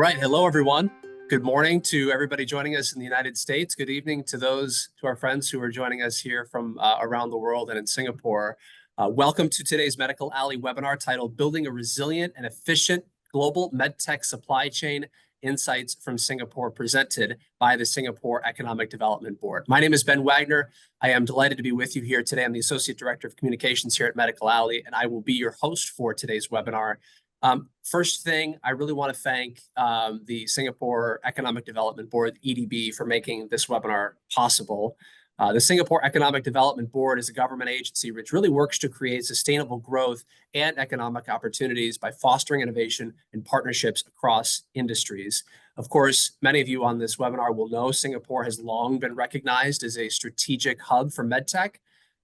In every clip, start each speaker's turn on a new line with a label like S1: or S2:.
S1: right, hello everyone. Good morning to everybody joining us in the United States. Good evening to our friends who are joining us here from around the world and in Singapore. Welcome to today's Medical Alley webinar titled Building a Resilient and Efficient Global MedTech Supply Chain Insights from Singapore, presented by the Singapore Economic Development Board. My name is Ben Wagner. I am delighted to be with you here today. I'm the Associate Director of Communications here at Medical Alley, and I will be your host for today's webinar. First thing, I really want to thank the Singapore Economic Development Board, EDB, for making this webinar possible. The Singapore Economic Development Board is a government agency which really works to create sustainable growth and economic opportunities by fostering innovation and partnerships across industries. Of course, many of you on this webinar will know Singapore has long been recognized as a strategic hub for MedTech.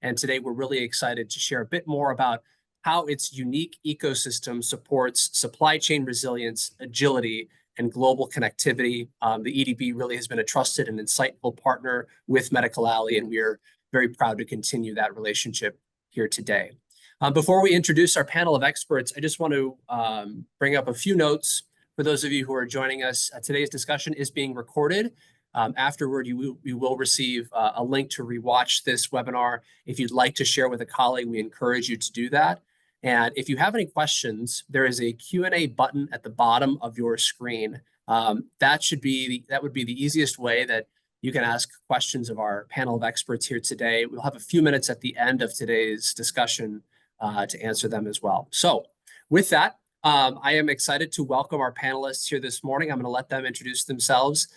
S1: And today we're really excited to share a bit more about how its unique ecosystem supports supply chain resilience, agility, and global connectivity. The EDB really has been a trusted and insightful partner with Medical Alley, and we are very proud to continue that relationship here today. Before we introduce our panel of experts, I just want to bring up a few notes for those of you who are joining us. Today's discussion is being recorded. Afterward, you will receive a link to rewatch this webinar. If you'd like to share with a colleague, we encourage you to do that. And if you have any questions, there is a Q&A button at the bottom of your screen. That would be the easiest way that you can ask questions of our panel of experts here today. We'll have a few minutes at the end of today's discussion to answer them as well. So with that, I am excited to welcome our panelists here this morning. I'm going to let them introduce themselves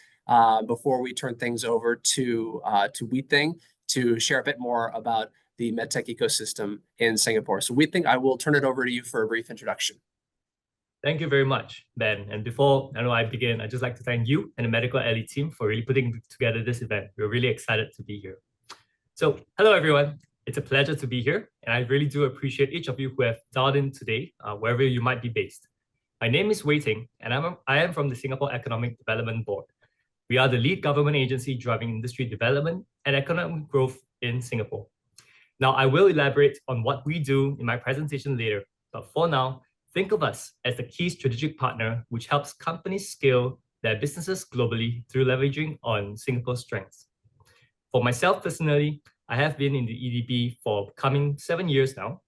S1: before we turn things over to Weitheng to share a bit more about the MedTech ecosystem in Singapore. So Weitheng, I will turn it over to you for a brief introduction.
S2: Thank you very much, Ben. And before I begin, I'd just like to thank you and the Medical Alley team for really putting together this event. We're really excited to be here. So hello, everyone. It's a pleasure to be here. And I really do appreciate each of you who have dialed in today, wherever you might be based. My name is Weitheng, and I am from the Singapore Economic Development Board. We are the lead government agency driving industry development and economic growth in Singapore. Now, I will elaborate on what we do in my presentation later, but for now, think of us as the key strategic partner which helps companies scale their businesses globally through leveraging on Singapore's strengths. For myself personally, I have been in the EDB for coming 7 years now,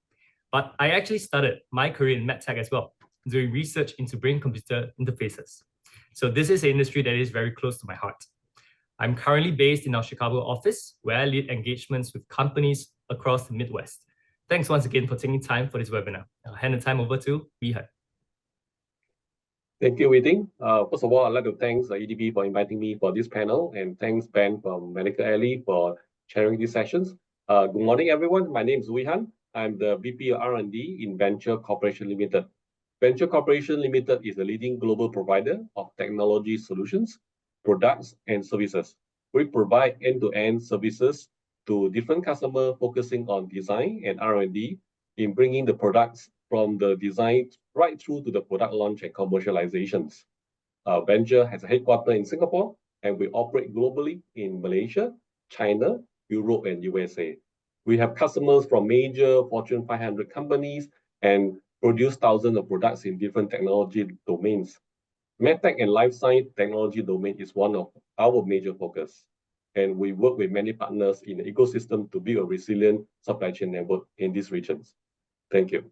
S2: but I actually started my career in MedTech as well, doing research into brain-computer interfaces. So this is an industry that is very close to my heart. I'm currently based in our Chicago office, where I lead engagements with companies across the Midwest. Thanks once again for taking time for this webinar. I'll hand the time over to Weitheng.
S3: Thank you, Weitheng. First of all, I'd like to thank the EDB for inviting me for this panel, and thanks Ben from Medical Alley for chairing these sessions. Good morning, everyone. My name is Weitheng. I'm the VP of R&D in Venture Corporation Limited. Venture Corporation Limited is a leading global provider of technology solutions, products, and services. We provide end-to-end services to different customers focusing on design and R&D in bringing the products from the design right through to the product launch and commercializations. Venture has a headquarters in Singapore, and we operate globally in Malaysia, China, Europe, and USA. We have customers from major Fortune 500 companies and produce thousands of products in different technology domains. MedTech and life science technology domain is one of our major focus, and we work with many partners in the ecosystem to build a resilient supply chain network in these regions. Thank you.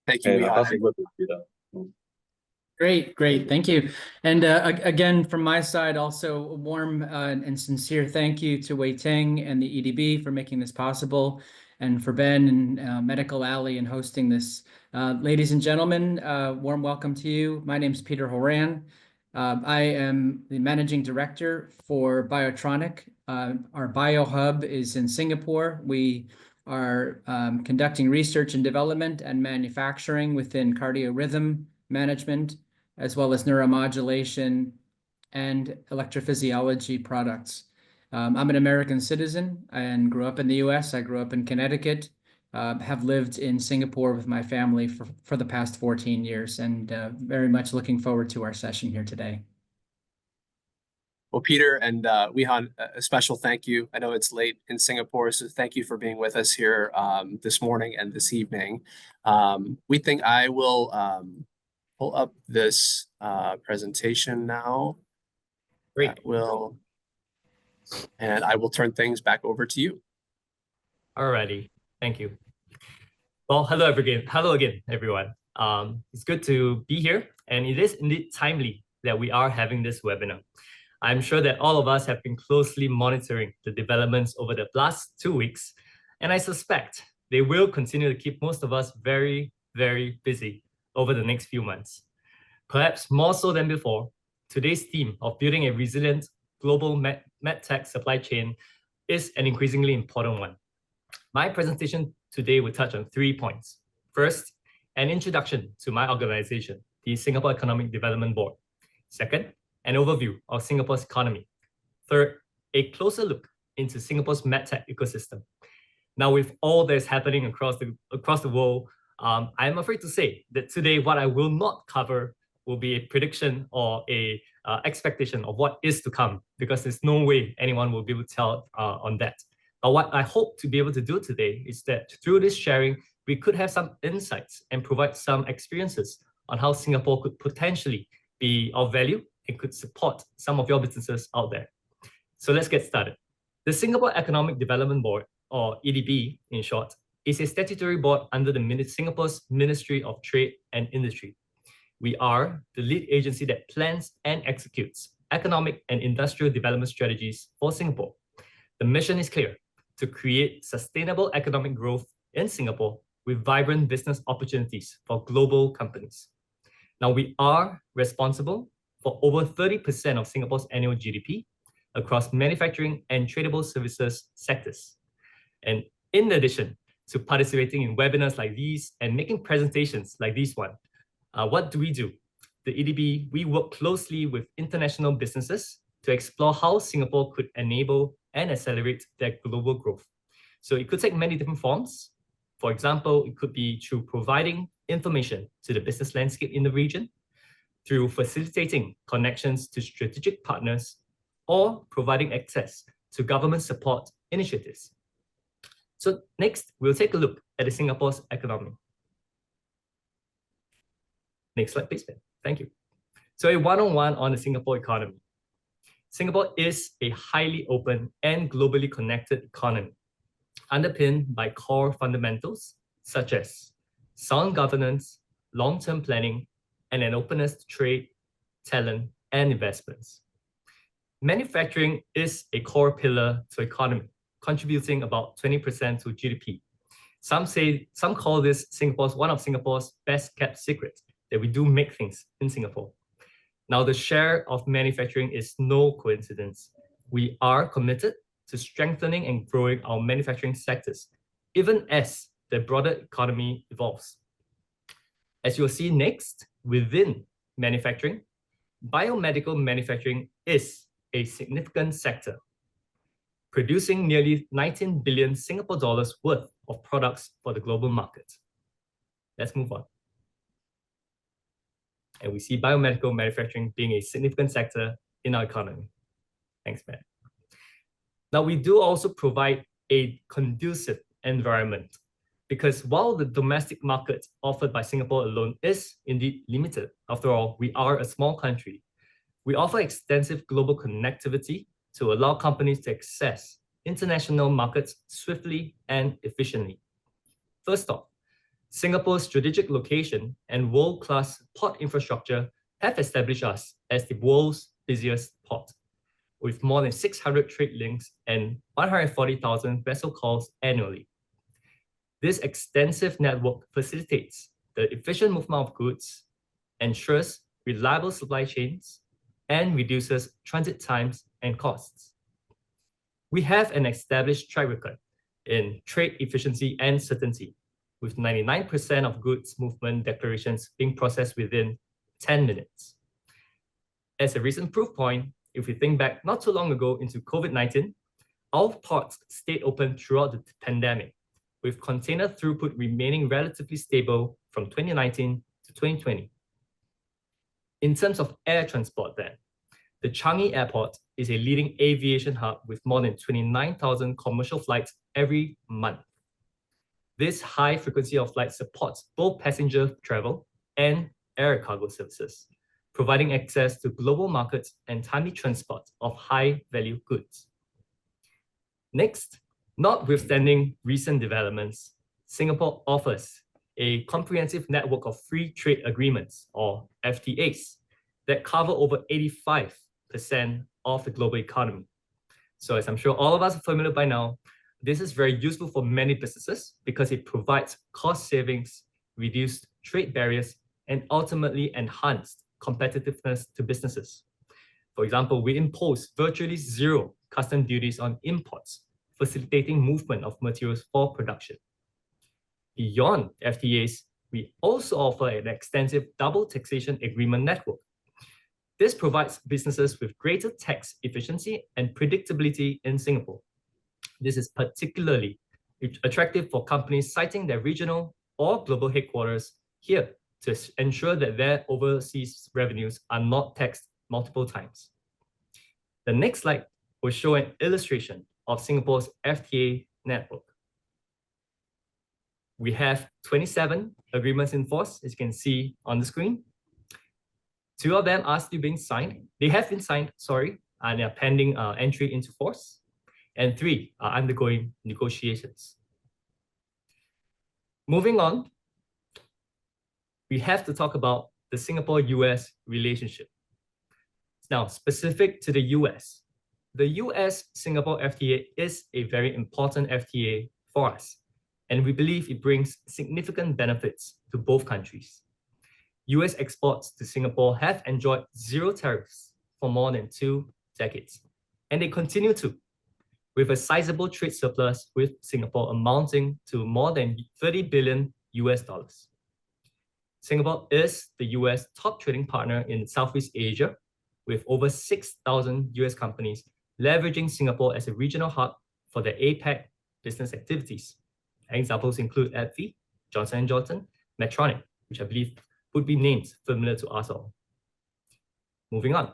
S1: Thank you.
S3: And I'll pass it over to Peter.
S4: Great, thank you. And again, from my side, also a warm and sincere thank you to Weitheng and the EDB for making this possible, and for Ben and Medical Alley and hosting this. Ladies and gentlemen, warm welcome to you. My name is Peter Horan. I am the Managing Director for BIOTRONIK. Our BioHub is in Singapore. We are conducting research and development and manufacturing within cardiorhythm management, as well as neuromodulation and electrophysiology products. I'm an American citizen and grew up in the US. I grew up in Connecticut, have lived in Singapore with my family for the past 14 years, and very much looking forward to our session here today.
S1: Well, Peter and Weitheng, a special thank you. I know it's late in Singapore, so thank you for being with us here this morning and this evening. Weitheng, I will pull up this presentation now.
S2: Great.
S1: And I will turn things back over to you.
S2: Alrighty, thank you. Well, hello again, everyone. It's good to be here, and it is indeed timely that we are having this webinar. I'm sure that all of us have been closely monitoring the developments over the last 2 weeks, and I suspect they will continue to keep most of us very, very busy over the next few months. Perhaps more so than before, today's theme of building a resilient global MedTech supply chain is an increasingly important one. My presentation today will touch on 3 points. First, an introduction to my organization, the Singapore Economic Development Board. Second, an overview of Singapore's economy. Third, a closer look into Singapore's MedTech ecosystem. Now, with all that's happening across the world, I'm afraid to say that today what I will not cover will be a prediction or a expectation of what is to come, because there's no way anyone will be able to tell on that. But what I hope to be able to do today is that through this sharing, we could have some insights and provide some experiences on how Singapore could potentially be of value and could support some of your businesses out there. So let's get started. The Singapore Economic Development Board, or EDB in short, is a statutory board under the Singapore's Ministry of Trade and Industry. We are the lead agency that plans and executes economic and industrial development strategies for Singapore. The mission is clear: to create sustainable economic growth in Singapore with vibrant business opportunities for global companies. Now, we are responsible for over 30% of Singapore's annual GDP across manufacturing and tradable services sectors. And in addition to participating in webinars like these and making presentations like this one, what do? The EDB, we work closely with international businesses to explore how Singapore could enable and accelerate their global growth. So it could take many different forms. For example, it could be through providing information to the business landscape in the region, through facilitating connections to strategic partners, or providing access to government support initiatives. So next, we'll take a look at Singapore's economy. Next slide, please, Ben. Thank you. So a one-on-one on the Singapore economy. Singapore is a highly open and globally connected economy, underpinned by core fundamentals such as sound governance, long-term planning, and an openness to trade, talent, and investments. Manufacturing is a core pillar to economy, contributing about 20% to GDP. Some call this one of Singapore's best kept secrets, that we do make things in Singapore. Now, the share of manufacturing is no coincidence. We are committed to strengthening and growing our manufacturing sectors, even as the broader economy evolves. As you'll see next, within manufacturing, biomedical manufacturing is a significant sector, producing nearly 19 billion Singapore dollars worth of products for the global market. Let's move on. And we see biomedical manufacturing being a significant sector in our economy. Thanks, Matt. Now, we do also provide a conducive environment, because while the domestic market offered by Singapore alone is indeed limited, after all, we are a small country, we offer extensive global connectivity to allow companies to access international markets swiftly and efficiently. First off, Singapore's strategic location and world-class port infrastructure have established us as the world's busiest port, with more than 600 trade links and 140,000 vessel calls annually. This extensive network facilitates the efficient movement of goods, ensures reliable supply chains, and reduces transit times and costs. We have an established track record in trade efficiency and certainty, with 99% of goods movement declarations being processed within 10 minutes. As a recent proof point, if we think back not too long ago into COVID-19, our ports stayed open throughout the pandemic, with container throughput remaining relatively stable from 2019 to 2020. In terms of air transport then, the Changi Airport is a leading aviation hub with more than 29,000 commercial flights every month. This high frequency of flights supports both passenger travel and air cargo services, providing access to global markets and timely transport of high-value goods. Next, notwithstanding recent developments, Singapore offers a comprehensive network of free trade agreements, or FTAs, that cover over 85% of the global economy. So as I'm sure all of us are familiar by now, this is very useful for many businesses because it provides cost savings, reduced trade barriers, and ultimately enhanced competitiveness to businesses. For example, we impose virtually zero custom duties on imports, facilitating movement of materials for production. Beyond FTAs, we also offer an extensive double taxation agreement network. This provides businesses with greater tax efficiency and predictability in Singapore. This is particularly attractive for companies citing their regional or global headquarters here to ensure that their overseas revenues are not taxed multiple times. The next slide will show an illustration of Singapore's FTA network. We have 27 agreements in force, as you can see on the screen. 2 of them are still being signed. They have been signed, and are pending entry into force. And 3 are undergoing negotiations. Moving on, we have to talk about the Singapore-US relationship. Now, specific to the US, the US-Singapore FTA is a very important FTA for us, and we believe it brings significant benefits to both countries. US exports to Singapore have enjoyed zero tariffs for more than 2 decades, and they continue to, with a sizable trade surplus with Singapore amounting to more than $30 billion. Singapore is the US top trading partner in Southeast Asia, with over 6,000 US companies leveraging Singapore as a regional hub for their APAC business activities. Examples include AbbVie, Johnson & Johnson, Medtronic, which I believe would be names familiar to us all. Moving on.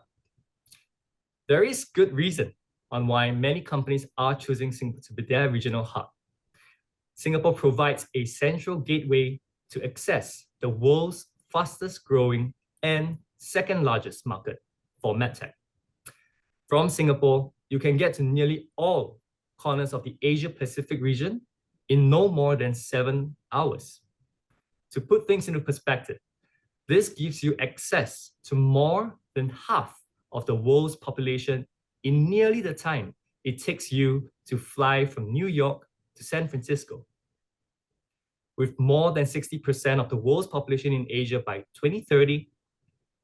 S2: There is good reason on why many companies are choosing Singapore to be their regional hub. Singapore provides a central gateway to access the world's fastest growing and second largest market for MedTech. From Singapore, you can get to nearly all corners of the Asia-Pacific region in no more than 7 hours. To put things into perspective, this gives you access to more than half of the world's population in nearly the time it takes you to fly from New York to San Francisco. With more than 60% of the world's population in Asia by 2030,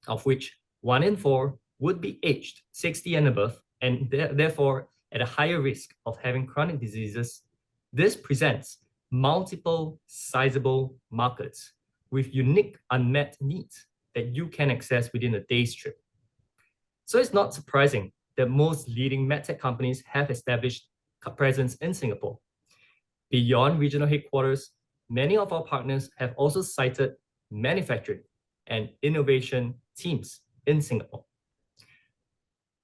S2: of which 1 in 4 would be aged 60 and above, and therefore at a higher risk of having chronic diseases, this presents multiple sizable markets with unique unmet needs that you can access within a day's trip. So it's not surprising that most leading MedTech companies have established a presence in Singapore. Beyond regional headquarters, many of our partners have also cited manufacturing and innovation teams in Singapore.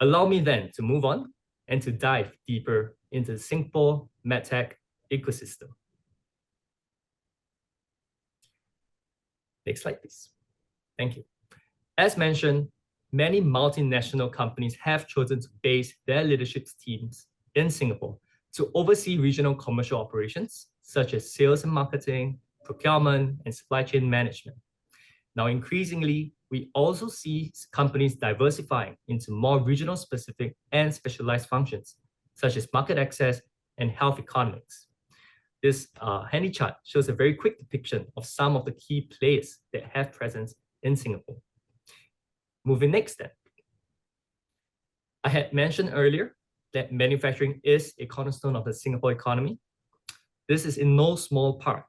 S2: Allow me then to move on and to dive deeper into the Singapore MedTech ecosystem. Next slide, please. Thank you. As mentioned, many multinational companies have chosen to base their leadership teams in Singapore to oversee regional commercial operations, such as sales and marketing, procurement, and supply chain management. Now, increasingly, we also see companies diversifying into more regional specific and specialized functions, such as market access and health economics. This handy chart shows a very quick depiction of some of the key players that have presence in Singapore. Moving next then. I had mentioned earlier that manufacturing is a cornerstone of the Singapore economy. This is in no small part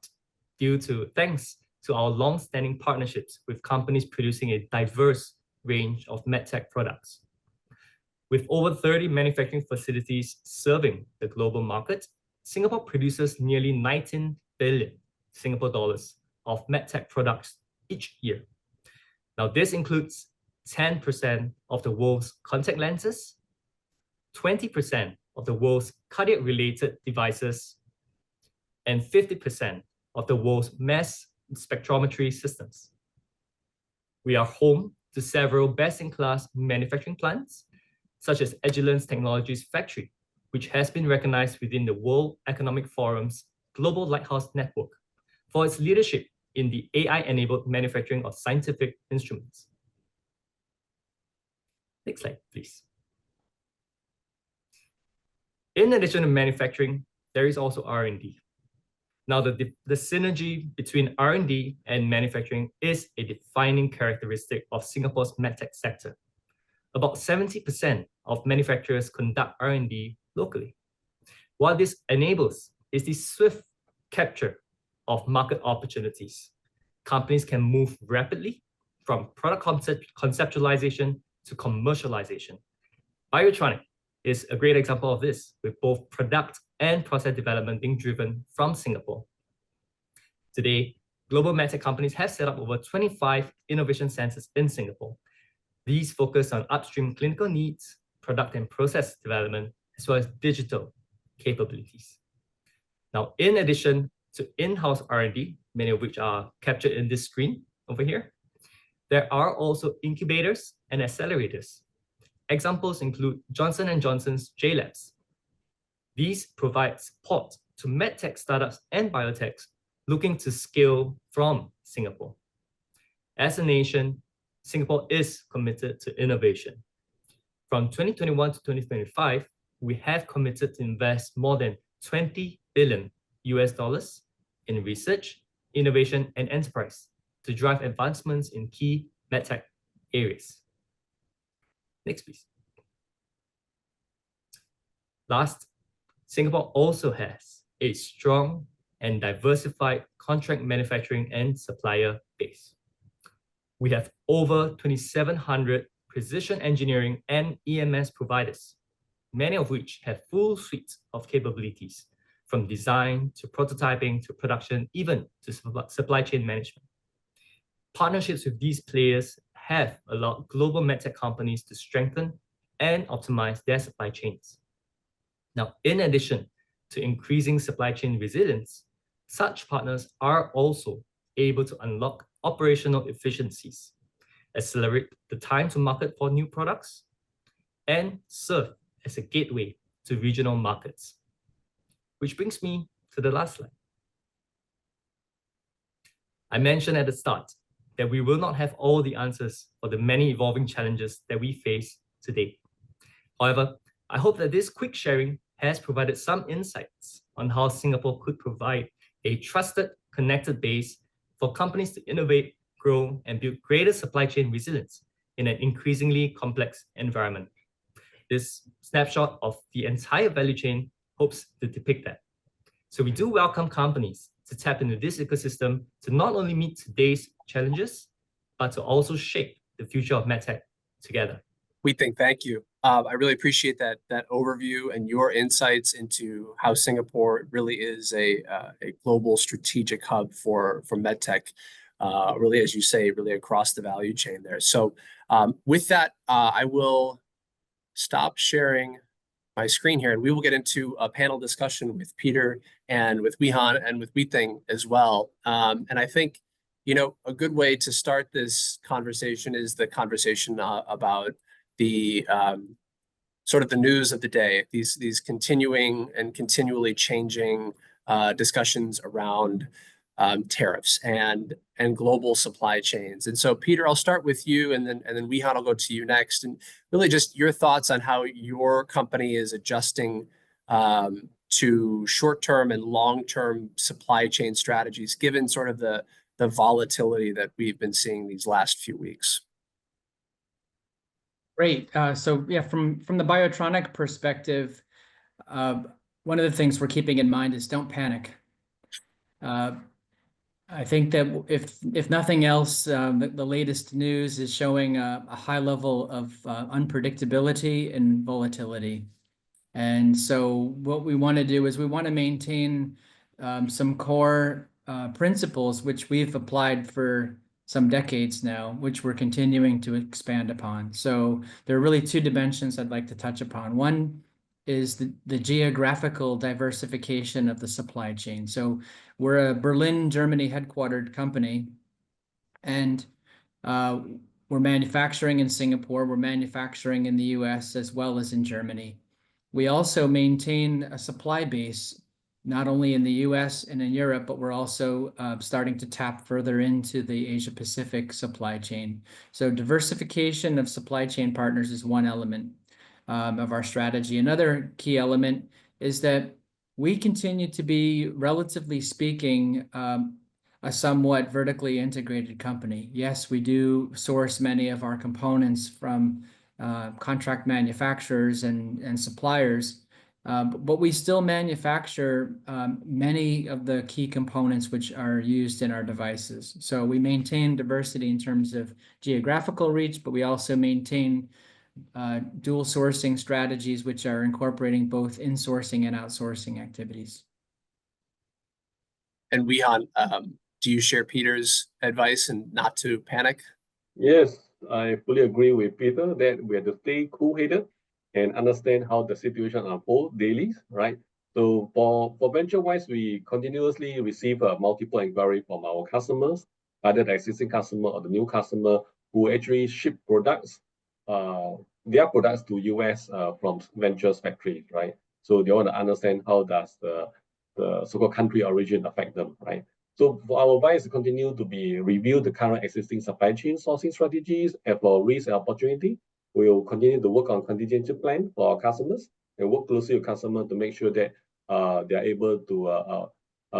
S2: thanks to our long-standing partnerships with companies producing a diverse range of MedTech products. With over 30 manufacturing facilities serving the global market, Singapore produces nearly 19 billion Singapore dollars of MedTech products each year. Now, this includes 10% of the world's contact lenses, 20% of the world's cardiac-related devices, and 50% of the world's mass spectrometry systems. We are home to several best-in-class manufacturing plants, such as Agilence Technologies Factory, which has been recognized within the World Economic Forum's Global Lighthouse Network for its leadership in the AI-enabled manufacturing of scientific instruments. Next slide, please. In addition to manufacturing, there is also R&D. Now, the synergy between R&D and manufacturing is a defining characteristic of Singapore's MedTech sector. About 70% of manufacturers conduct R&D locally. What this enables is the swift capture of market opportunities. Companies can move rapidly from product conceptualization to commercialization. BIOTRONIK is a great example of this, with both product and process development being driven from Singapore. Today, global MedTech companies have set up over 25 innovation centers in Singapore. These focus on upstream clinical needs, product and process development, as well as digital capabilities. Now, in addition to in-house R&D, many of which are captured in this screen over here, there are also incubators and accelerators. Examples include Johnson & Johnson's J-Labs. These provide support to MedTech startups and biotechs looking to scale from Singapore. As a nation, Singapore is committed to innovation. From 2021 to 2025, we have committed to invest more than $20 billion in research, innovation, and enterprise to drive advancements in key MedTech areas. Next, please. Last, Singapore also has a strong and diversified contract manufacturing and supplier base. We have over 2,700 precision engineering and EMS providers, many of which have full suites of capabilities, from design to prototyping to production, even to supply chain management. Partnerships with these players have allowed global MedTech companies to strengthen and optimize their supply chains. Now, in addition to increasing supply chain resilience, such partners are also able to unlock operational efficiencies, accelerate the time to market for new products, and serve as a gateway to regional markets. Which brings me to the last slide. I mentioned at the start that we will not have all the answers for the many evolving challenges that we face today. However, I hope that this quick sharing has provided some insights on how Singapore could provide a trusted, connected base for companies to innovate, grow, and build greater supply chain resilience in an increasingly complex environment. This snapshot of the entire value chain hopes to depict that. So we do welcome companies to tap into this ecosystem to not only meet today's challenges, but to also shape the future of MedTech together.
S1: Weitheng, thank you. I really appreciate that overview and your insights into how Singapore really is a global strategic hub for MedTech, really, as you say, really across the value chain there. So with that, I will stop sharing my screen here, and we will get into a panel discussion with Peter and with Weitheng and with Weitheng as well. And I think, you know, a good way to start this conversation is the conversation about the sort of the news of the day, these continuing and continually changing discussions around tariffs and global supply chains. And so, Peter, I'll start with you, and then Weitheng, I'll go to you next, and really just your thoughts on how your company is adjusting to short-term and long-term supply chain strategies, given sort of the volatility that we've been seeing these last few weeks.
S4: Great. So yeah, from the BIOTRONIK perspective, one of the things we're keeping in mind is don't panic. I think that if nothing else, the latest news is showing a high level of unpredictability and volatility. And so what we want to do is we want to maintain some core principles which we've applied for some decades now, which we're continuing to expand upon. So there are really two dimensions I'd like to touch upon. One is the geographical diversification of the supply chain. So we're a Berlin, Germany headquartered company, and We're manufacturing in Singapore, we're manufacturing in the US as well as in Germany. We also maintain a supply base, not only in the US and in Europe, but we're also starting to tap further into the Asia Pacific supply chain. So diversification of supply chain partners is one element of our strategy. Another key element is that we continue to be, relatively speaking, a somewhat vertically integrated company. Yes, we do source many of our components from contract manufacturers and suppliers, but we still manufacture many of the key components which are used in our devices. So we maintain diversity in terms of geographical reach, but we also maintain dual sourcing strategies which are incorporating both insourcing and outsourcing activities.
S1: And Weitheng, do you share Peter's advice and not to panic?
S3: Yes, I fully agree with Peter that we have to stay cool-headed and understand how the situation unfolds daily, right? So for venture-wise, we continuously receive multiple inquiries from our customers, either the existing customer or the new customer who actually ship products, their products to US from ventures factories, right? So they want to understand how does the so-called country origin affect them, right? So for our advice to continue to be review the current existing supply chain sourcing strategies, and for risk and opportunity, we will continue to work on contingency plan for our customers and work closely with customers to make sure that they are able to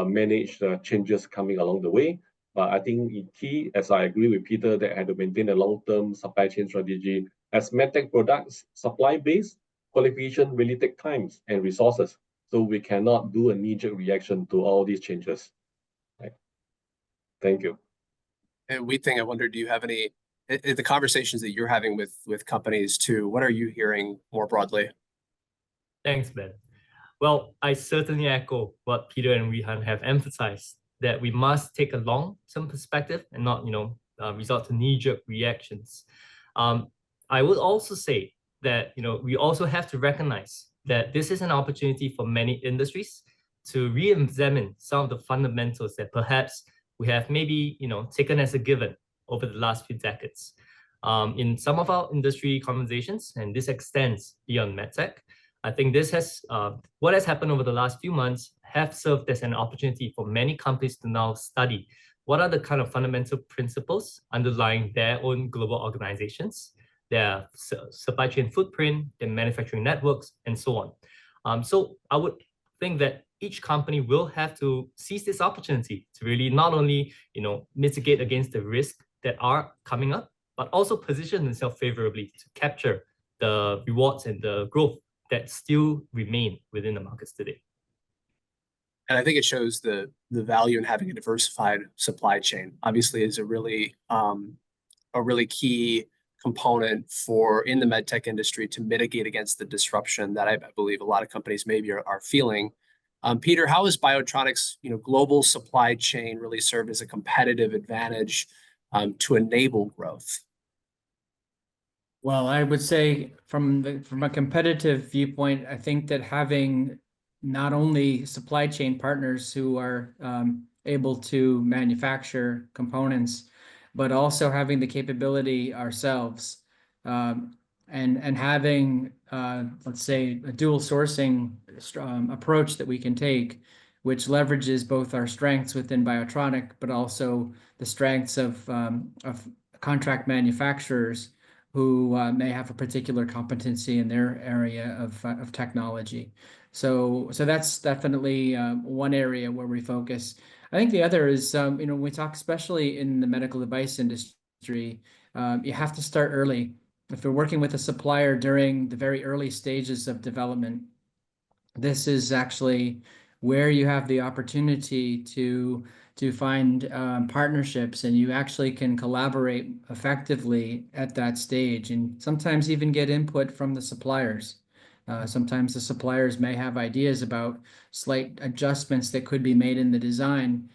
S3: manage the changes coming along the way. But I think the key, as I agree with Peter, that had to maintain a long-term supply chain strategy. As MedTech products supply base, qualification really take times and resources. So we cannot do a knee-jerk reaction to all these changes. Right. Thank you.
S1: And Weitheng, I wonder, do you have any the conversations that you're having with companies too? What are you hearing more broadly?
S2: Thanks, Ben. Well, I certainly echo what Peter and Weitheng have emphasized, that we must take a long-term perspective and not, resort to knee-jerk reactions. I would also say that, we also have to recognize that this is an opportunity for many industries to re-examine some of the fundamentals that perhaps we have maybe, taken as a given over the last few decades. In some of our industry conversations, and this extends beyond MedTech, I think this has, what has happened over the last few months have served as an opportunity for many companies to now study what are the kind of fundamental principles underlying their own global organizations, their supply chain footprint, their manufacturing networks, and so on. So I would think that each company will have to seize this opportunity to really not only, mitigate against the risks that are coming up, but also position themselves favorably to capture the rewards and the growth that still remain within the markets today.
S1: And I think it shows the value in having a diversified supply chain. Obviously, is a really key component in the medtech industry to mitigate against the disruption that I believe a lot of companies maybe are feeling. Peter, how has BIOTRONIK's global supply chain really served as a competitive advantage to enable growth?
S4: Well, I would say from a competitive viewpoint, I think that having not only supply chain partners who are able to manufacture components, but also having the capability ourselves and having, let's say, a dual sourcing approach that we can take, which leverages both our strengths within BIOTRONIK, but also the strengths of contract manufacturers who may have a particular competency in their area of technology. So that's definitely one area where we focus. I think the other is, when we talk especially in the medical device industry, you have to start early. If you're working with a supplier during the very early stages of development, this is actually where you have the opportunity to find partnerships, and you actually can collaborate effectively at that stage, and sometimes even get input from the suppliers. Sometimes the suppliers may have ideas about slight adjustments that could be made in the design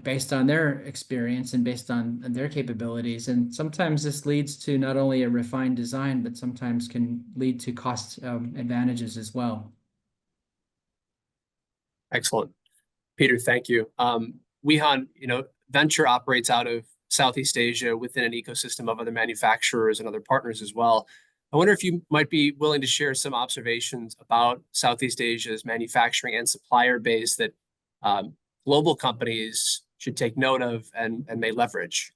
S4: based on their experience and based on their capabilities. And sometimes this leads to not only a refined design, but sometimes can lead to cost advantages as well.
S1: Excellent. Peter, thank you. Weitheng, Venture operates out of Southeast Asia within an ecosystem of other manufacturers and other partners as well. I wonder if you might be willing to share some observations about Southeast Asia's manufacturing and supplier base that global companies should take note of and may leverage.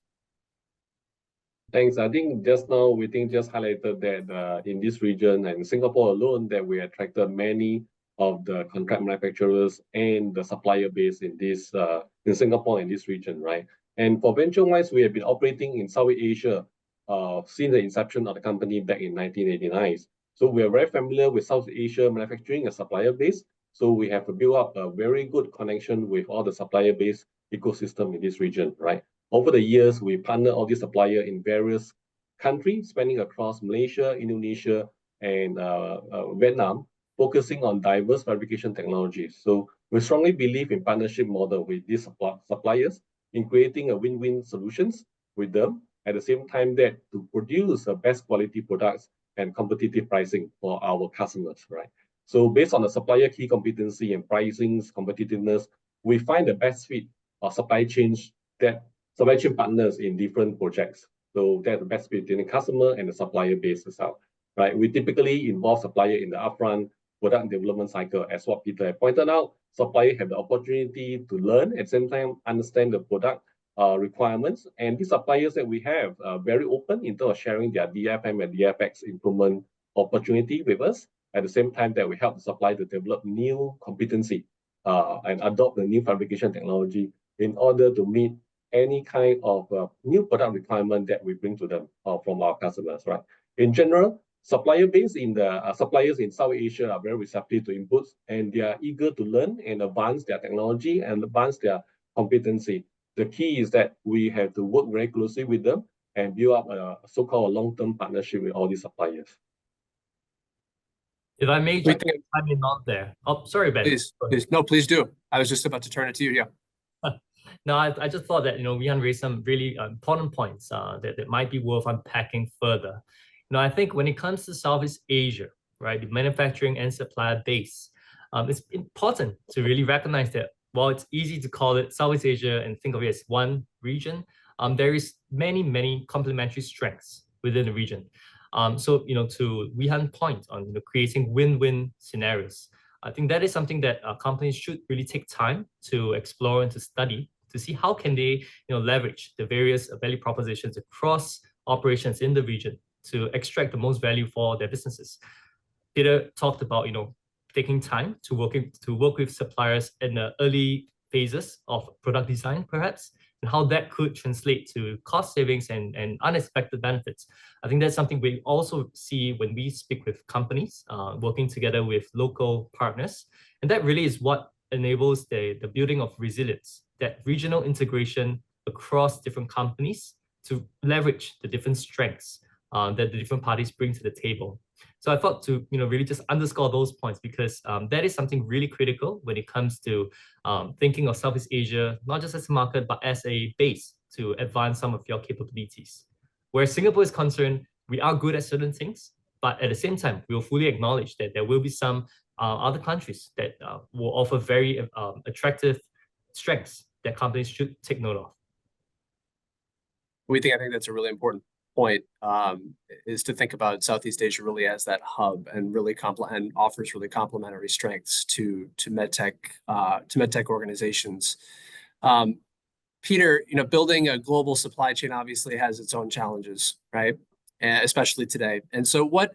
S3: Thanks. I think just now Weitheng just highlighted that in this region and Singapore alone, that we attracted many of the contract manufacturers and the supplier base in this in Singapore in this region, right? And for venture-wise, we have been operating in Southeast Asia since the inception of the company back in 1989. So we are very familiar with Southeast Asia manufacturing and supplier base. So we have built up a very good connection with all the supplier base ecosystem in this region, right? Over the years, we partner all these suppliers in various countries, spanning across Malaysia, Indonesia, and Vietnam, focusing on diverse fabrication technologies. So we strongly believe in partnership model with these suppliers in creating a win-win solutions with them, at the same time that to produce the best quality products and competitive pricing for our customers, right? So based on the supplier key competency and pricing competitiveness, we find the best fit of supply chain partners in different projects. So that's the best fit between the customer and the supplier base itself, right? We typically involve supplier in the upfront product development cycle, as what Peter had pointed out. Suppliers have the opportunity to learn, at the same time understand the product requirements. And these suppliers that we have are very open in terms of sharing their DFM and DFX improvement opportunity with us. At the same time that we help the supplier to develop new competency and adopt the new fabrication technology in order to meet any kind of new product requirement that we bring to them from our customers, right? In general, suppliers in South Asia are very receptive to inputs, and they are eager to learn and advance their technology and advance their competency. The key is that we have to work very closely with them and build up a so-called long-term partnership with all these suppliers.
S2: If I may just chime in on there. Oh, sorry, Ben.
S1: Please. No, please do. I was just about to turn it to you, yeah.
S2: No, I just thought that, Weitheng raised some really important points that might be worth unpacking further. I think when it comes to Southeast Asia, right, the manufacturing and supplier base, it's important to really recognize that while it's easy to call it Southeast Asia and think of it as one region, there is many complementary strengths within the region. So, to Weitheng's point on creating win-win scenarios, I think that is something that companies should really take time to explore and to study to see how can they leverage the various value propositions across operations in the region to extract the most value for their businesses. Peter talked about taking time to work with suppliers in the early phases of product design, perhaps, and how that could translate to cost savings and unexpected benefits. I think that's something we also see when we speak with companies, working together with local partners. And that really is what enables the building of resilience, that regional integration across different companies to leverage the different strengths that the different parties bring to the table. So I thought to really just underscore those points, because that is something really critical when it comes to thinking of Southeast Asia, not just as a market, but as a base to advance some of your capabilities. Where Singapore is concerned, we are good at certain things, but at the same time, we will fully acknowledge that there will be some other countries that will offer very attractive strengths that companies should take note of.
S1: I think that's a really important point, is to think about Southeast Asia really as that hub and really offers really complementary strengths to MedTech organizations. Peter, building a global supply chain obviously has its own challenges, right? Especially today. And so what,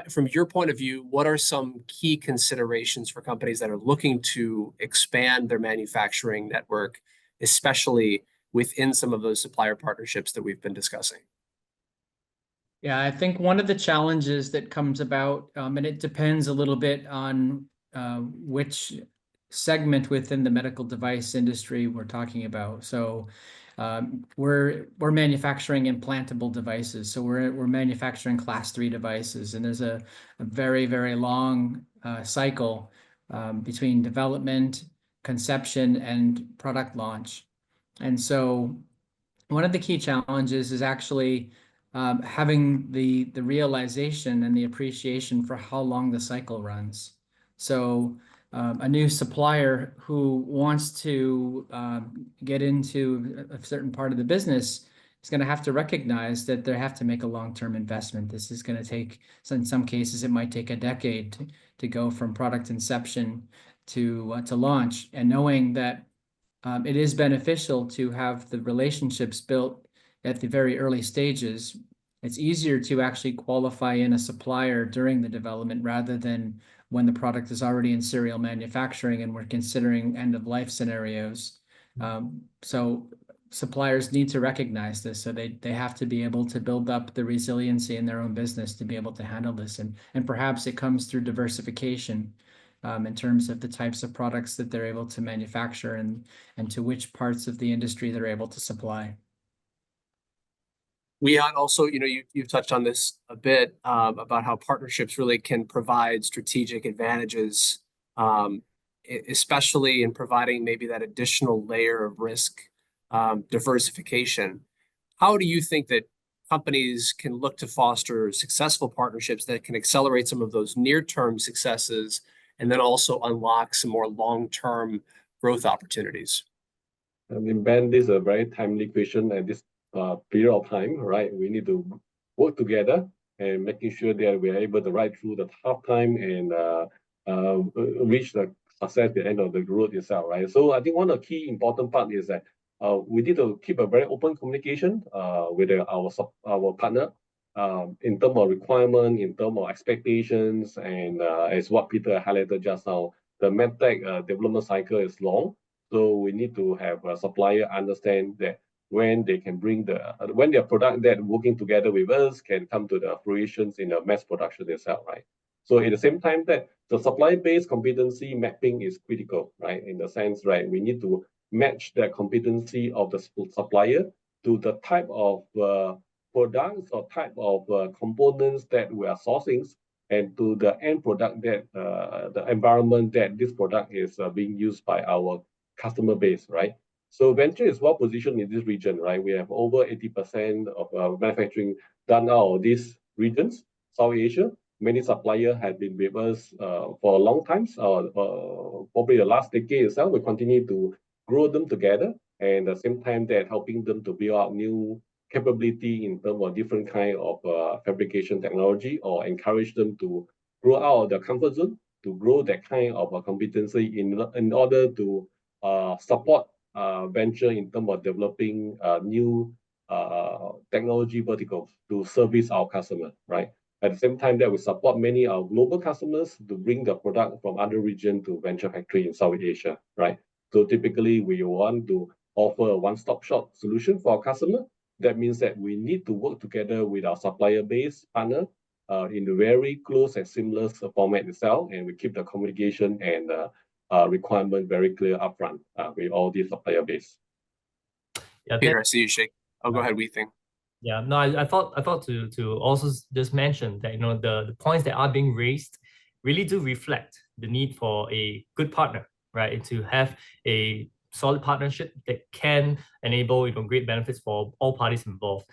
S1: from your point of view, what are some key considerations for companies that are looking to expand their manufacturing network, especially within some of those supplier partnerships that we've been discussing?
S4: Yeah, I think one of the challenges that comes about, and it depends a little bit on which segment within the medical device industry we're talking about. So we're manufacturing implantable devices. So we're manufacturing class 3 devices, and there's a very long cycle between development, conception, and product launch. And so one of the key challenges is actually having the realization and the appreciation for how long the cycle runs. So a new supplier who wants to get into a certain part of the business is going to have to recognize that they have to make a long-term investment. This is going to take, so in some cases, it might take a decade to go from product inception to launch, and knowing that it is beneficial to have the relationships built at the very early stages. It's easier to actually qualify in a supplier during the development rather than when the product is already in serial manufacturing and we're considering end-of-life scenarios. So suppliers need to recognize this. So they have to be able to build up the resiliency in their own business to be able to handle this. And perhaps it comes through diversification in terms of the types of products that they're able to manufacture and to which parts of the industry they're able to supply.
S1: Weihang, also, you've touched on this a bit about how partnerships really can provide strategic advantages, especially in providing maybe that additional layer of risk diversification. How do you think that companies can look to foster successful partnerships that can accelerate some of those near-term successes and then also unlock some more long-term growth opportunities?
S3: I mean, Ben, this is a very timely question at this period of time, right? We need to work together and making sure that we are able to ride through the tough time and reach the success at the end of the road itself, right? So I think one of the key important part is that we need to keep a very open communication with our partner in terms of requirement, in terms of expectations, and as what Peter highlighted just now, the MedTech development cycle is long, so we need to have a supplier understand that when they can bring when their product that working together with us can come to the fruitions in the mass production itself, right? So at the same time that the supply-based competency mapping is critical, right? In the sense, right, we need to match the competency of the supplier to the type of products or type of components that we are sourcing, and to the end product that the environment that this product is being used by our customer base, right? So Venture is well positioned in this region, right? We have over 80% of manufacturing done out of these regions, South Asia. Many suppliers have been with us for a long time, probably the last decade itself. We continue to grow them together, and at the same time that helping them to build out new capability in terms of different kind of fabrication technology, or encourage them to grow out of their comfort zone, to grow that kind of competency in order to support Venture in terms of developing new technology verticals to service our customer, right? At the same time that we support many of our global customers to bring the product from other region to Venture factory in South Asia, right? So typically we want to offer a one-stop shop solution for our customer. That means that we need to work together with our supplier base partner in a very close and seamless format itself, and we keep the communication and requirement very clear upfront with all these supplier base.
S2: Yeah,
S1: Peter, I see you shake. Oh, go ahead, Weitheng.
S2: Yeah, no, I thought to also just mention that the points that are being raised really do reflect the need for a good partner, right? And to have a solid partnership that can enable great benefits for all parties involved.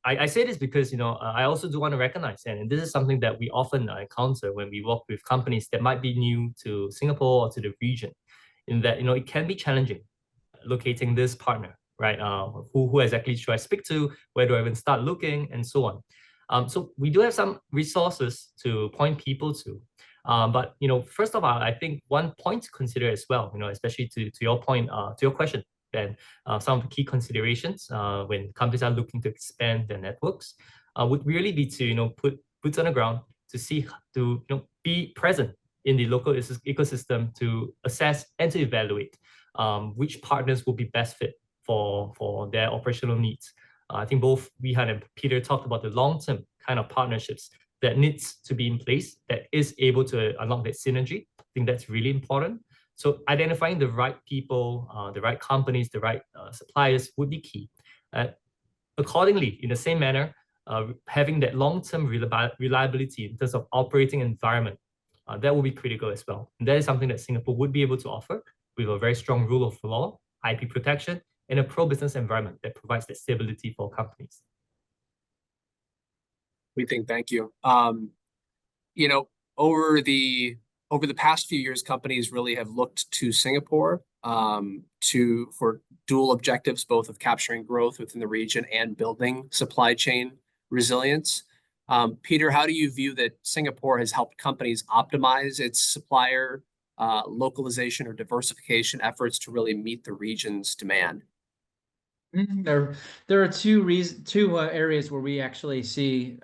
S2: I say this because I also do want to recognize, and this is something that we often encounter when we work with companies that might be new to Singapore or to the region, in that it can be challenging locating this partner, right? Who exactly should I speak to? Where do I even start looking, and so on. So we do have some resources to point people to. But first of all, I think one point to consider as well, especially to your point, to your question, then some of the key considerations when companies are looking to expand their networks would really be to put boots on the ground, to be present in the local ecosystem, to assess and to evaluate which partners will be best fit for their operational needs. I think both Weihang and Peter talked about the long-term kind of partnerships that needs to be in place, that is able to unlock that synergy. I think that's really important. So identifying the right people, the right companies, the right suppliers would be key. Accordingly, in the same manner, having that long-term reliability in terms of operating environment, that will be critical as well. And that is something that Singapore would be able to offer with a very strong rule of law, IP protection, and a pro-business environment that provides that stability for companies.
S1: Weitheng, thank you. Over the over the past few years, companies really have looked to Singapore for dual objectives, both of capturing growth within the region and building supply chain resilience. Peter, how do you view that Singapore has helped companies optimize its supplier localization or diversification efforts to really meet the region's demand?
S4: There are two areas where we actually see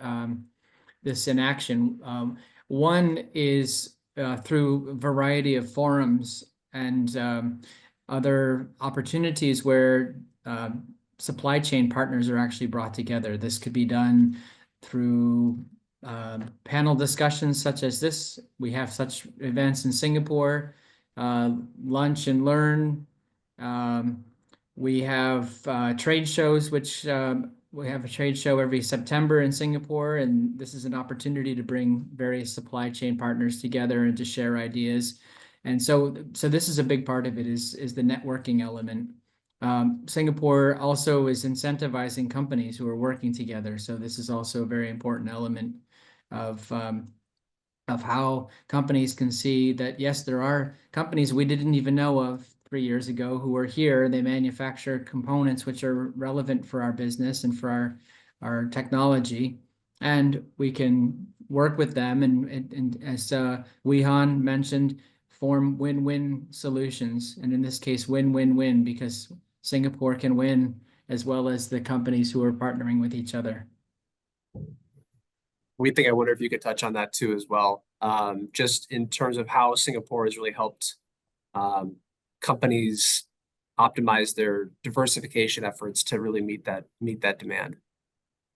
S4: this in action. One is through a variety of forums and other opportunities where supply chain partners are actually brought together. This could be done through panel discussions such as this. We have such events in Singapore, lunch and learn. We have trade shows, which we have a trade show every September in Singapore, and this is an opportunity to bring various supply chain partners together and to share ideas. And so this is a big part of it is the networking element. Singapore also is incentivizing companies who are working together. So this is also a very important element of how companies can see that, yes, there are companies we didn't even know of 3 years ago who are here. They manufacture components which are relevant for our business and for our technology. And we can work with them and as Weitheng mentioned, form win-win solutions. And in this case, win-win-win, because Singapore can win as well as the companies who are partnering with each other.
S1: I wonder if you could touch on that too as well. Just in terms of how Singapore has really helped companies optimize their diversification efforts to really meet that demand.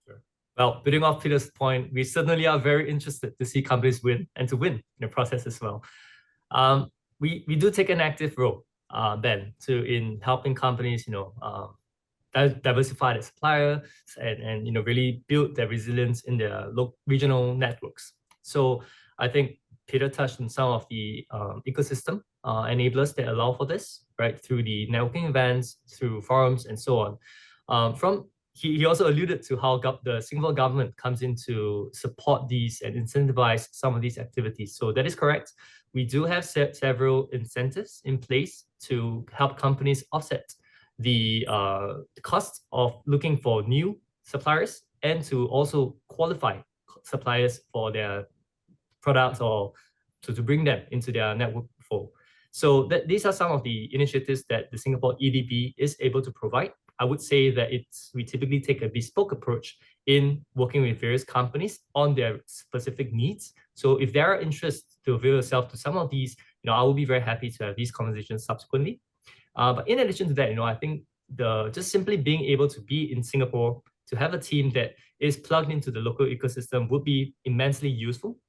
S2: Sure. Well, building off Peter's point, we certainly are very interested to see companies win and to win in the process as well. We do take an active role, Ben, in helping companies, diversify their suppliers and really build their resilience in their regional networks. So I think Peter touched on some of the ecosystem enablers that allow for this, right? Through the networking events, through forums, and so on. He also alluded to how the Singapore government comes in to support these and incentivize some of these activities. So that is correct. We do have several incentives in place to help companies offset the cost of looking for new suppliers and to also qualify suppliers for their products or to bring them into their network fold. So these are some of the initiatives that the Singapore EDB is able to provide. I would say that we typically take a bespoke approach in working with various companies on their specific needs. So if there are interests to avail yourself to some of these, I will be very happy to have these conversations subsequently. But in addition to that, I think just simply being able to be in Singapore, to have a team that is plugged into the local ecosystem would be immensely useful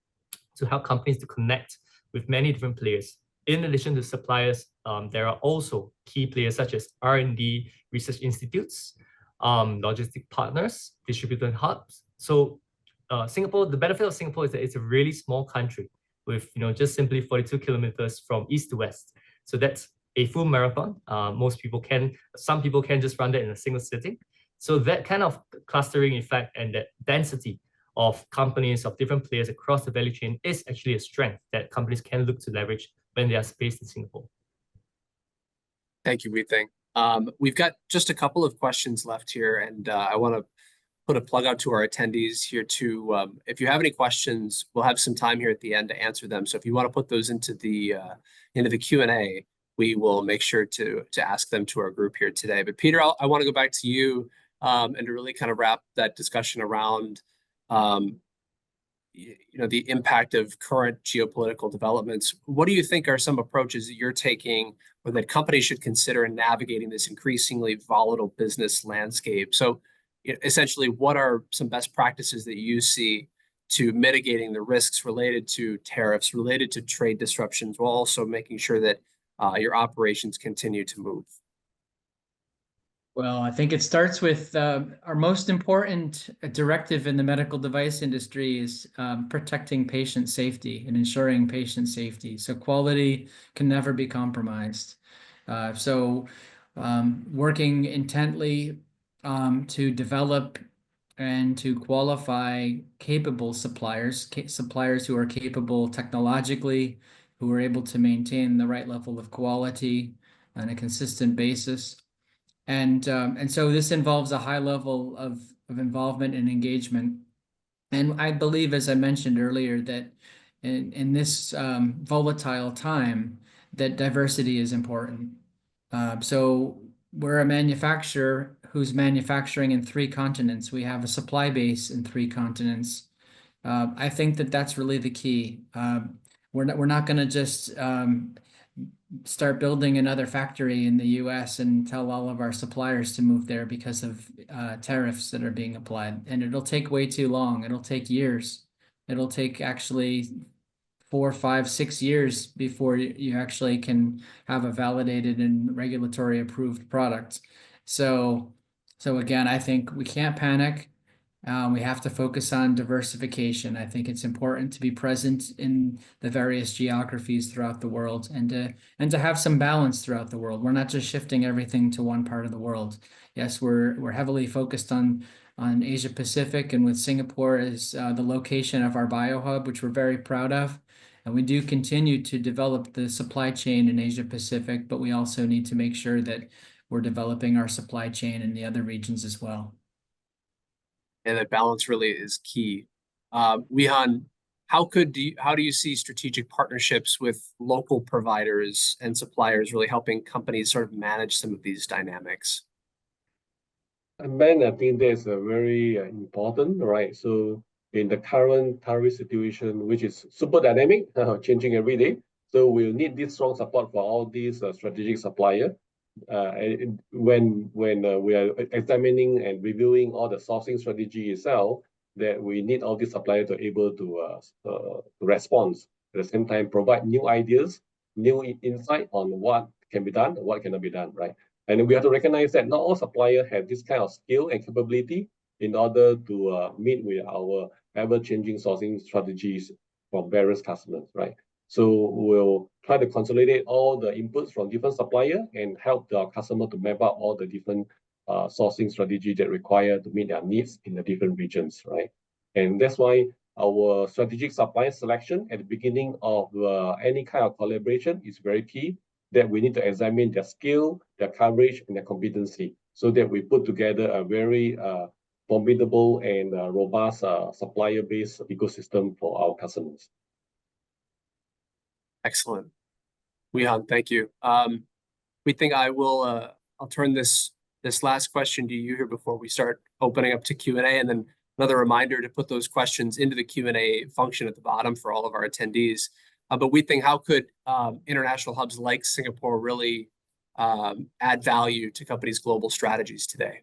S2: to help companies to connect with many different players. In addition to suppliers, there are also key players such as R&D, research institutes, logistic partners, distributor hubs. So Singapore, the benefit of Singapore is that it's a really small country with just simply 42 kilometers from east to west. So that's a full marathon. Some people can just run that in a single sitting. So that kind of clustering effect and that density of companies, of different players across the value chain is actually a strength that companies can look to leverage when they are based in Singapore.
S1: Thank you, Weitheng. We've got just a couple of questions left here, and I want to put a plug out to our attendees here too. If you have any questions, we'll have some time here at the end to answer them. So if you want to put those into the Q&A, we will make sure to ask them to our group here today. But Peter, I want to go back to you and to really kind of wrap that discussion around the impact of current geopolitical developments. What do you think are some approaches that you're taking or that companies should consider in navigating this increasingly volatile business landscape? So essentially, what are some best practices that you see to mitigating the risks related to tariffs, related to trade disruptions, while also making sure that your operations continue to move?
S4: Well, I think it starts with our most important directive in the medical device industry is protecting patient safety and ensuring patient safety. So quality can never be compromised. Working intently to develop and to qualify capable suppliers who are capable technologically, who are able to maintain the right level of quality on a consistent basis. And so this involves a high level of involvement and engagement. And I believe, as I mentioned earlier, that in this volatile time, that diversity is important. So we're a manufacturer who's manufacturing in 3 continents. We have a supply base in 3 continents. I think that that's really the key. We're not going to just start building another factory in the US and tell all of our suppliers to move there because of tariffs that are being applied. And it'll take way too long. It'll take years. It'll take actually 4, 5, 6 years before you actually can have a validated and regulatory approved product. So again, I think we can't panic. We have to focus on diversification. I think it's important to be present in the various geographies throughout the world and to have some balance throughout the world. We're not just shifting everything to one part of the world. Yes, we're heavily focused on Asia Pacific, and with Singapore as the location of our biohub, which we're very proud of. And we do continue to develop the supply chain in Asia Pacific, but we also need to make sure that we're developing our supply chain in the other regions as well.
S1: And that balance really is key. Weitheng, how do you see strategic partnerships with local providers and suppliers really helping companies sort of manage some of these dynamics?
S3: And Ben, I think that's very important, right? So in the current tariff situation, which is super dynamic, changing every day, so we'll need this strong support for all these strategic suppliers. When we are examining and reviewing all the sourcing strategy itself, that we need all these suppliers to be able to respond. At the same time, provide new ideas, new insight on what can be done, what cannot be done, right? And we have to recognize that not all suppliers have this kind of skill and capability in order to meet with our ever-changing sourcing strategies from various customers, right? So we'll try to consolidate all the inputs from different suppliers and help our customer to map out all the different sourcing strategies that require to meet their needs in the different regions, right? And that's why our strategic supplier selection at the beginning of any kind of collaboration is very key, that we need to examine their skill, their coverage, and their competency, so that we put together a very formidable and robust supplier-based ecosystem for our customers.
S1: Excellent. Weitheng, thank you. Weitheng, I'll turn this last question to you here before we start opening up to Q&A, and then another reminder to put those questions into the Q&A function at the bottom for all of our attendees. But Weitheng, how could international hubs like Singapore really add value to companies' global strategies today?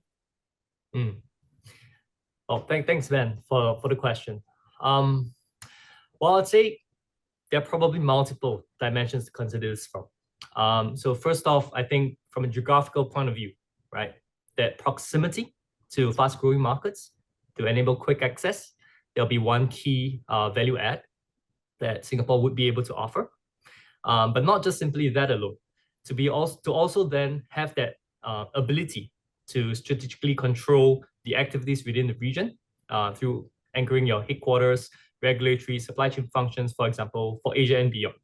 S2: Oh, thanks, Ben, for the question. Well, I'd say there are probably multiple dimensions to consider this from. So first off, I think from a geographical point of view, right, that proximity to fast-growing markets to enable quick access, there'll be one key value add that Singapore would be able to offer. But not just simply that alone, to also then have that ability to strategically control the activities within the region through anchoring your headquarters, regulatory, supply chain functions, for example, for Asia and beyond.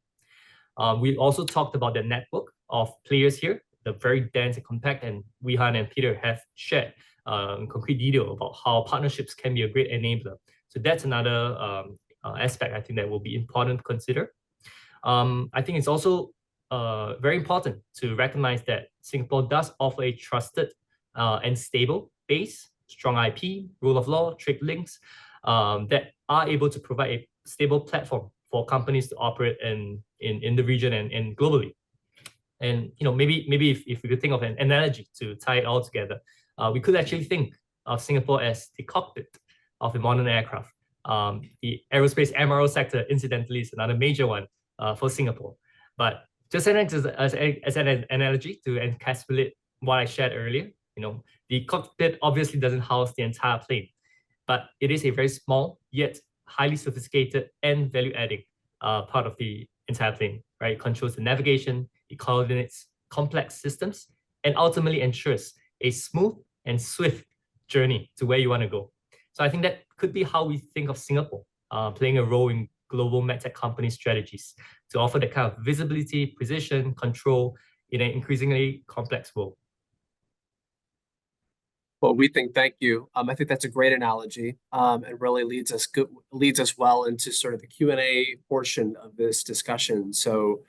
S2: We also talked about the network of players here, the very dense and compact, and Weitheng and Peter have shared concrete detail about how partnerships can be a great enabler. So that's another aspect I think that will be important to consider. I think it's also very important to recognize that Singapore does offer a trusted and stable base, strong IP, rule of law, trade links, that are able to provide a stable platform for companies to operate in the region and globally. And maybe if we could think of an analogy to tie it all together, we could actually think of Singapore as the cockpit of a modern aircraft. The aerospace MRO sector, incidentally, is another major one for Singapore. But just as an analogy to encapsulate what I shared earlier, the cockpit obviously doesn't house the entire plane, but it is a very small yet highly sophisticated and value-adding part of the entire plane, right? It controls the navigation, it coordinates complex systems, and ultimately ensures a smooth and swift journey to where you want to go. So I think that could be how we think of Singapore playing a role in global MedTech company strategies to offer the kind of visibility, precision, control in an increasingly complex world.
S1: Well, thank you. I think that's a great analogy, and really leads us well into sort of the Q&A portion of this discussion. So,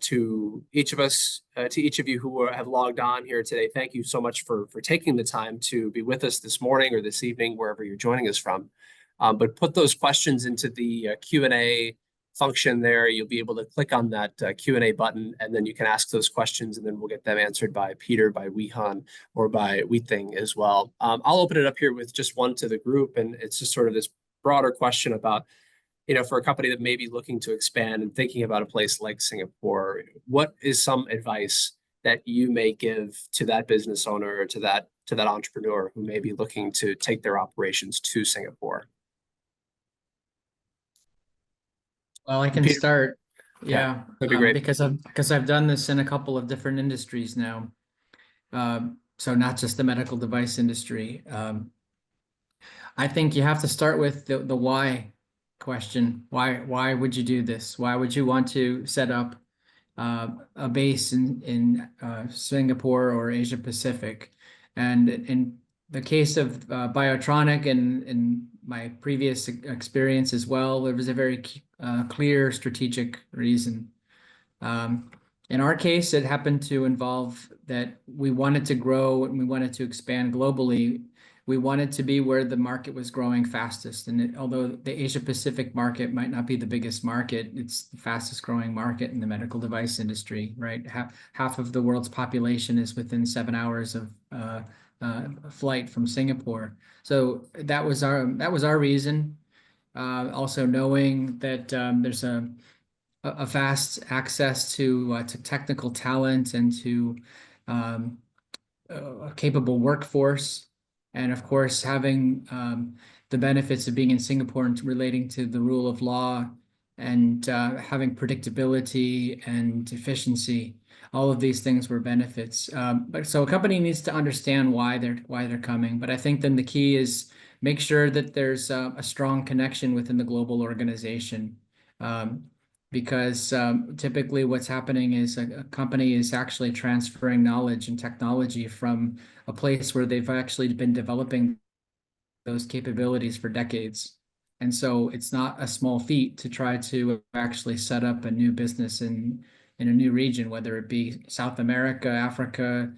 S1: to each of us, to each of you who have logged on here today, thank you so much for taking the time to be with us this morning or this evening, wherever you're joining us from. But put those questions into the Q&A function there. You'll be able to click on that Q&A button, and then you can ask those questions, and then we'll get them answered by Peter, by Weitheng, or by Weitheng as well. I'll open it up here with just one to the group, and it's just sort of this broader question about, for a company that may be looking to expand and thinking about a place like Singapore, what is some advice that you may give to that business owner or to that entrepreneur who may be looking to take their operations to Singapore?
S4: Well, I can
S1: Peter?
S4: start. Yeah,
S1: that'd be great.
S4: Because I've done this in a couple of different industries now. So not just the medical device industry. I think you have to start with the why question. Why would you do this? Why would you want to set up a base in Singapore or Asia Pacific? And in the case of BIOTRONIK and my previous experience as well, there was a very clear strategic reason. In our case, it happened to involve that we wanted to grow and we wanted to expand globally. We wanted to be where the market was growing fastest. And although the Asia Pacific market might not be the biggest market, it's the fastest growing market in the medical device industry, right? Half of the world's population is within 7 hours of flight from Singapore. So that was our reason. Also knowing that there's a vast access to technical talent and to a capable workforce, and of course having the benefits of being in Singapore and relating to the rule of law and having predictability and efficiency. All of these things were benefits. But so a company needs to understand why they're coming. But I think then the key is make sure that there's a strong connection within the global organization. Because typically what's happening is a company is actually transferring knowledge and technology from a place where they've actually been developing those capabilities for decades. And so it's not a small feat to try to actually set up a new business in a new region, whether it be South America, Africa,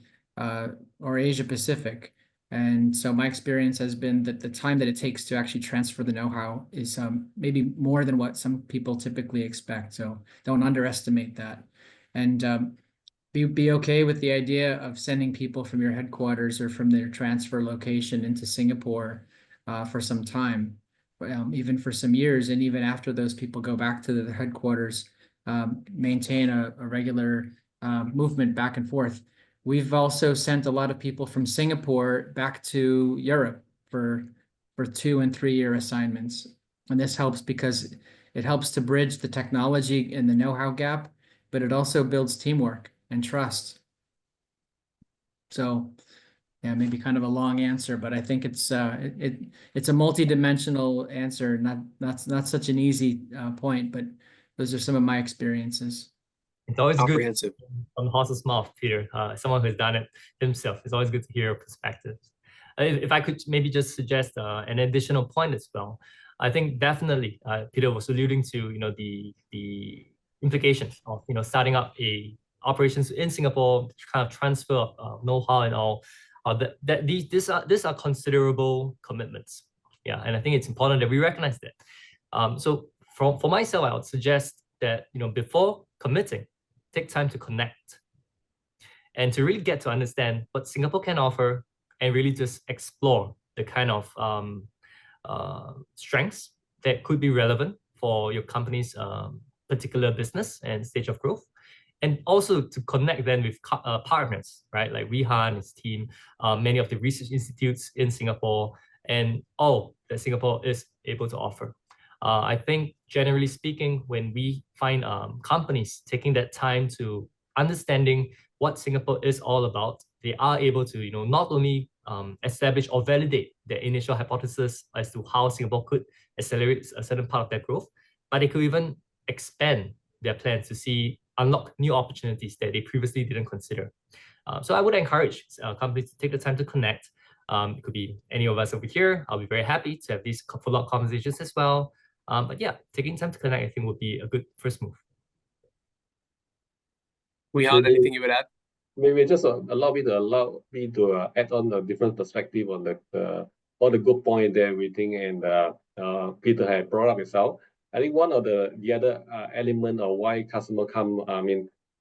S4: or Asia Pacific. And so my experience has been that the time that it takes to actually transfer the know-how is maybe more than what some people typically expect. So don't underestimate that. And be okay with the idea of sending people from your headquarters or from their transfer location into Singapore for some time, even for some years. And even after those people go back to the headquarters, maintain a regular movement back and forth. We've also sent a lot of people from Singapore back to Europe for 2- and 3-year assignments. And this helps because it helps to bridge the technology and the know-how gap, but it also builds teamwork and trust. So yeah, maybe kind of a long answer, but I think it's a multi-dimensional answer, not such an easy point, but those are some of my experiences.
S2: It's always
S1: Comprehensive.
S2: good from the horse's mouth, Peter. Someone who's done it himself. It's always good to hear your perspectives. If I could maybe just suggest an additional point as well, I think definitely Peter was alluding to the implications of starting up a operations in Singapore, kind of transfer of know-how and all. These are considerable commitments. Yeah, and I think it's important that we recognize that. So for myself, I would suggest that before committing, take time to connect and to really get to understand what Singapore can offer and really just explore the kind of strengths that could be relevant for your company's particular business and stage of growth. And also to connect then with partners, right? Like Weitheng and his team, many of the research institutes in Singapore, and all that Singapore is able to offer. I think generally speaking, when we find companies taking that time to understanding what Singapore is all about, they are able to not only establish or validate their initial hypothesis as to how Singapore could accelerate a certain part of their growth, but they could even expand their plans to unlock new opportunities that they previously didn't consider. So I would encourage companies to take the time to connect. It could be any of us over here. I'll be very happy to have these follow-up conversations as well. But yeah, taking time to connect, I think, would be a good first move.
S1: Weihang, anything you would add?
S3: Maybe just allow me to add on a different perspective on all the good point that we think and Peter had brought up itself. I think one of the other element of why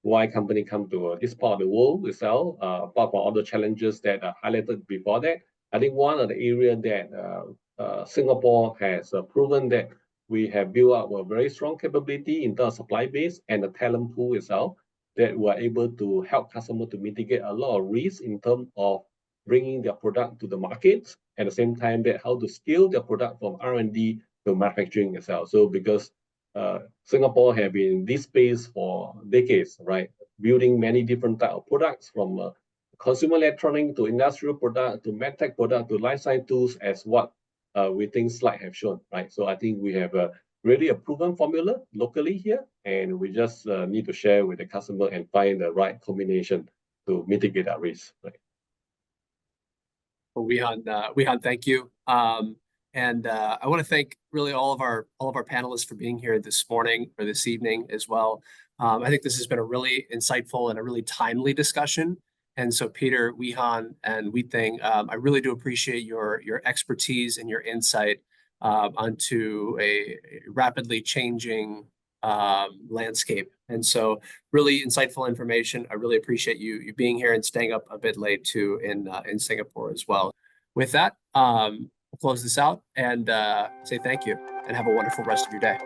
S3: why company come to this part of the world itself, apart from all the challenges that are highlighted before that, I think one of the area that Singapore has proven that we have built up a very strong capability in terms of supply base and the talent pool itself, that we're able to help customers to mitigate a lot of risk in terms of bringing their product to the market, at the same time that how to scale their product from R&D to manufacturing itself. So because Singapore have been in this space for decades, right? Building many different type of products from consumer electronics to industrial product to MedTech product to life science tools, as what we think slide have shown, right? So I think we have really a proven formula locally here, and we just need to share with the customer and find the right combination to mitigate that risk, right?
S1: Well, Weihang, thank you. And I want to thank really all of our panelists for being here this morning or this evening as well. I think this has been a really insightful and a really timely discussion. And so Peter, Weihang, and Weitheng, I really do appreciate your expertise and your insight onto a rapidly changing landscape. And so really insightful information. I really appreciate you being here and staying up a bit late too in Singapore as well. With that, we'll close this out and say thank you and have a wonderful rest of your day.